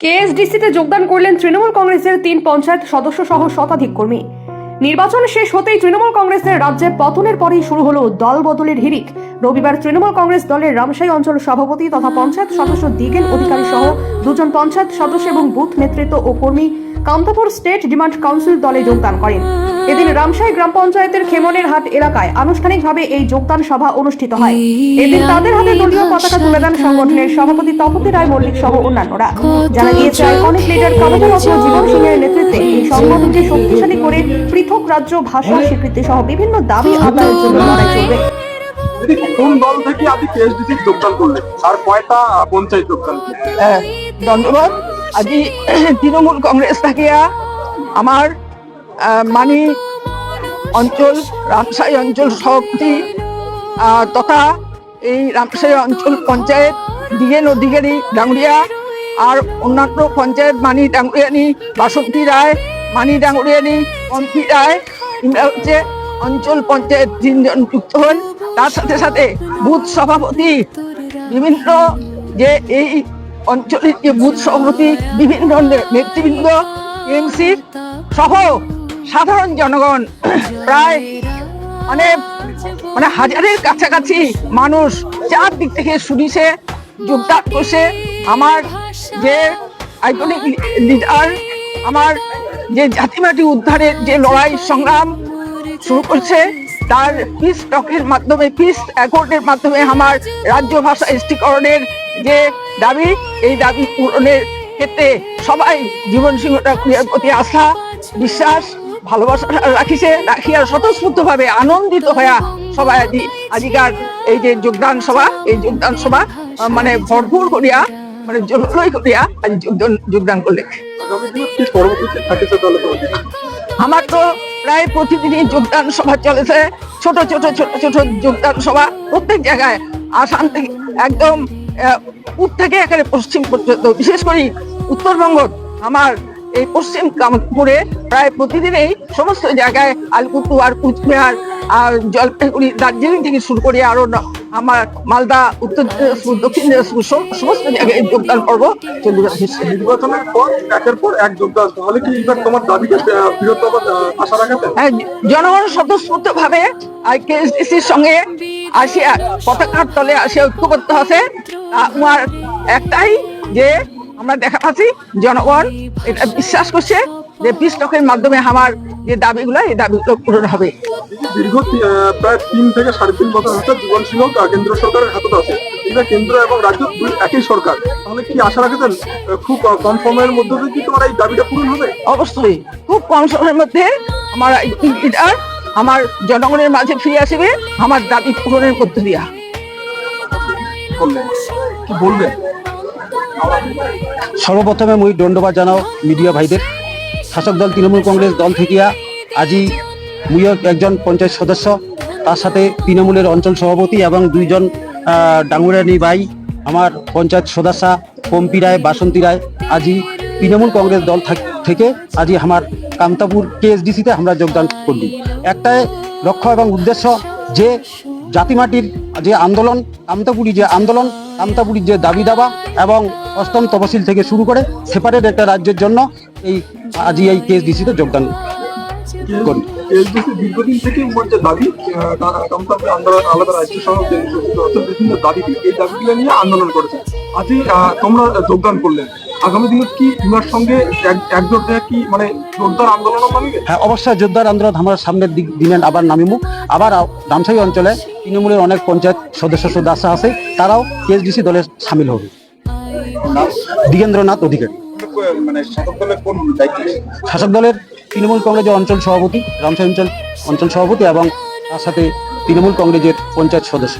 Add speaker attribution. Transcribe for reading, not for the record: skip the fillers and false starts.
Speaker 1: কেএসডিসিতে যোগদান করলেন তৃণমূল কংগ্রেসের ৩ পঞ্চায়েত সদস্য সহ শতাধিক কর্মী। নির্বাচন শেষ হতেই তৃণমূল কংগ্রেসের রাজ্যে পতনের পরেই শুরু হলো দল বদলের হিড়িক। রবিবার তৃণমূল কংগ্রেস দলের রামশাই অঞ্চল সভাপতি তথা পঞ্চায়েত সদস্য দিগেন অধিকারী সহ 2 জন পঞ্চায়েত সদস্য এবং বুথ নেতৃত্ব ও কর্মী কামতাপুর স্টেট ডিমান্ড কাউন্সিল দলে যোগদান করেন। এদিন রামশাই গ্রাম পঞ্চায়েতের খেমনের হাট এলাকায় আনুষ্ঠানিকভাবে এই যোগদান সভা অনুষ্ঠিত হয়। এদিন তাদের হাতে দলীয় পতাকা তুলে দেন সংগঠনের সভাপতি তপতি রায় মল্লিক সহ অন্যান্যরা। জানা গিয়েছে আইকনিক লিডার কমলরত্ন জীবন সিংহের নেতৃত্বে এই সংগঠনকে শক্তিশালী করে পৃথক রাজ্য ভাষা স্বীকৃতি সহ বিভিন্ন দাবি আদায়ের জন্য লড়াই চলবে।
Speaker 2: কোন দল থেকে আপনি কেএসডিসি যোগদান করলেন আর কয়টা পঞ্চায়েত যোগদান?
Speaker 3: ধন্যবাদ। আজি তৃণমূল কংগ্রেস থাকিয়া আমার মানি অঞ্চল রামশাই অঞ্চল সভাপতি তথা এই রামশাই অঞ্চল পঞ্চায়েত দিগেন অধিকারী ডাঙ্গুরিয়া আর অন্যান্য পঞ্চায়েত মানি ডাঙ্গুরিয়ানি বাসন্তী রায় মানি ডাঙ্গুরিয়ানি পম্পি রায় ইন্দ্রা হচ্ছে অঞ্চল পঞ্চায়েত 3 জন যুক্ত হন। তার সাথে সাথে বুথ সভাপতি বিভিন্ন যে এই অঞ্চলের যে বুথ সভাপতি বিভিন্ন নেতৃবৃন্দ এমসি সহ সাধারণ জনগণ প্রায় মানে হাজারের কাছাকাছি মানুষ চারদিক থেকে শুনিছে যোগদান করছে। আমার যে আইকনিক লিডার আমার যে জাতিমাটি উদ্ধারের যে লড়াই সংগ্রাম শুরু করছে তার পিস টকের মাধ্যমে পিস অ্যাকর্ডের মাধ্যমে আমার রাজ্য ভাষা এসটিকরণের যে দাবি এই দাবি পূরণের ক্ষেত্রে সবাই জীবন সিংহ ঠাকুরের প্রতি আস্থা বিশ্বাস ভালোবাসা রাখিয়া স্বতঃস্ফূর্তভাবে আনন্দিত হইয়া সবাই আজিকার এই যে যোগদান সভা এই যোগদান সভা মানে ভরপুর করিয়া মানে জনপ্রিয় করিয়া আজ যোগদান করলে। আমার তো প্রায় প্রতিদিনই যোগদান সভা চলেছে, ছোট ছোট ছোট ছোট যোগদান সভা প্রত্যেক জায়গায় আসাম থেকে একদম পূর্ব থেকে একেবারে পশ্চিম পর্যন্ত, বিশেষ করে উত্তরবঙ্গ আমার এই পশ্চিম কামপুরে প্রায় প্রতিদিনই সমস্ত জায়গায় আলিপুরদুয়ার কুচবিহার আর জলপাইগুড়ি দার্জিলিং থেকে শুরু করে আরো আমার মালদা উত্তর দিনাজপুর দক্ষিণ দিনাজপুর সমস্ত জায়গায় যোগদান পর্ব চলে যাচ্ছে।
Speaker 2: নির্বাচনের পর একের পর এক যোগদান, তাহলে কি এবার তোমার দাবিকে বিরত আশা রাখাতে?
Speaker 3: হ্যাঁ, জনগণ স্বতঃস্ফূর্ত ভাবে কেএসডিসির সঙ্গে আসিয়া পতাকার তলে আসিয়া ঐক্যবদ্ধ আছে। আমার একটাই যে আমরা দেখা পাচ্ছি জনগণ এটা বিশ্বাস করছে যে পিস টকের মাধ্যমে আমার যে দাবিগুলো এই দাবিগুলো পূরণ হবে।
Speaker 2: দীর্ঘ প্রায় 3 থেকে 3.5 বছর হচ্ছে জীবন সিংহ কেন্দ্র সরকারের হাতে আছে। এটা কেন্দ্র এবং রাজ্য একই সরকার, তাহলে কি আশা রাখছেন খুব কম সময়ের মধ্যে কি তোমার এই দাবিটা পূরণ হবে?
Speaker 3: অবশ্যই খুব কম সময়ের মধ্যে আমার লিডার আমার জনগণের মাঝে ফিরে আসবে আমার দাবি পূরণের মধ্য দিয়া।
Speaker 2: কি বলবেন?
Speaker 4: সর্বপ্রথমে মই ধন্যবাদ জানাও মিডিয়া ভাইদের। শাসক দল তৃণমূল কংগ্রেস দল থেকে আজি মুইও একজন পঞ্চায়েত সদস্য, তার সাথে তৃণমূলের অঞ্চল সভাপতি এবং 2 জন ডাঙ্গুরিয়ানি ভাই আমার পঞ্চায়েত সদস্য পম্পি রায় বাসন্তী রায় আজি তৃণমূল কংগ্রেস দল থেকে আজি আমার কামতাপুর কেএসডিসিতে আমরা যোগদান করলি। একটাই লক্ষ্য এবং উদ্দেশ্য যে জাতিমাটির যে আন্দোলন কামতাপুরি যে আন্দোলন কামতাপুরির যে দাবি দাবা এবং 8ম তফসিল থেকে শুরু করে সেপারেট একটা রাজ্যের জন্য এই আজি এই কেএসডিসিতে যোগদান করি।
Speaker 2: কেএসডিসি দীর্ঘদিন থেকে যে দাবি কামতাপুর আন্দোলন আলাদা রাজ্য সহ বিভিন্ন দাবি এই দাবিগুলো নিয়ে আন্দোলন করেছে। আজই তোমরা যোগদান করলেন, আগামী দিনে কি তোমার সঙ্গে একজোট হয়ে কি মানে জোরদার আন্দোলন নামিবে?
Speaker 4: হ্যাঁ, অবশ্যই জোরদার আন্দোলন আমরা সামনের দিনে আবার নামিমু। আবার রামশাই অঞ্চলে তৃণমূলের অনেক পঞ্চায়েত সদস্য আছে, তারাও কেএসডিসি দলে সামিল হবে। দিগেন্দ্রনাথ অধিকারী,
Speaker 2: মানে শাসক দলের কোন দায়িত্ব?
Speaker 4: শাসক দলের তৃণমূল কংগ্রেসের অঞ্চল সভাপতি রামশাই অঞ্চল সভাপতি এবং তার সাথে তৃণমূল কংগ্রেসের পঞ্চায়েত সদস্য।